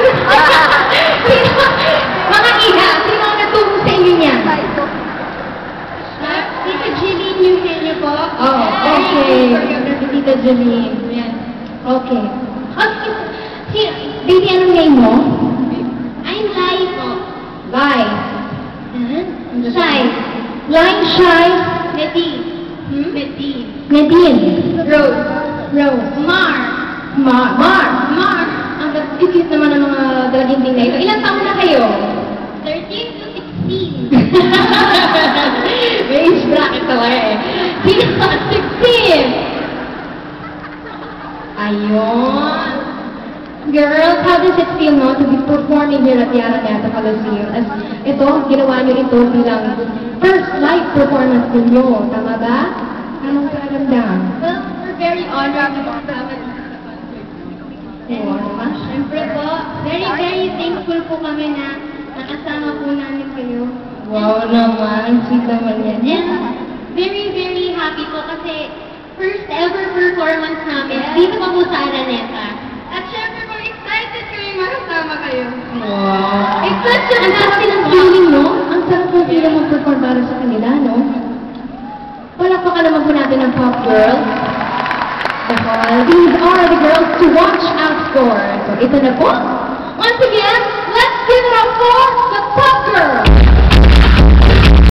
Sino, mga iha, sino ang nagturo sa inyo niyan? Tita Jeline yung kanya po. Oh, okay. Tita Jeline. Yan. Okay. Baby, anong name mo? I'm Lai po. Lai. Shy. Lai, Shy. Nadine. Nadine. Nadine. Rose. Rose. Mar. Mar. Ang cute naman ang mga dalaginting na ito. Ilang taon na kayo? 13 to 16. May age bracket talaga eh. Sino ka? 16! Ayun. Girls, how does it feel no, to be performing here at Yara Neta Coliseum? As ito, ginawa niyo ito bilang first live performance ninyo. Tama ba? Anong pakiramdam? Well, we're very honored to kasama dito sa concert. And syempre po, very thankful po kami na nakasama po namin kayo. Wow naman, sweet naman yan. And very happy po kasi first ever performance namin dito pa po sa Araneta. At syempre po, excited kami makasama kayo. Wow. Excited! Ang sarap nilang feeling, no? Ang sarap ng feeling mag-perform para sa kanila, no? Palakpakan naman po natin ang Pop Girls. Because these are the girls to watch out for. So ito na po. Once again, let's give it up for the Pop Girls!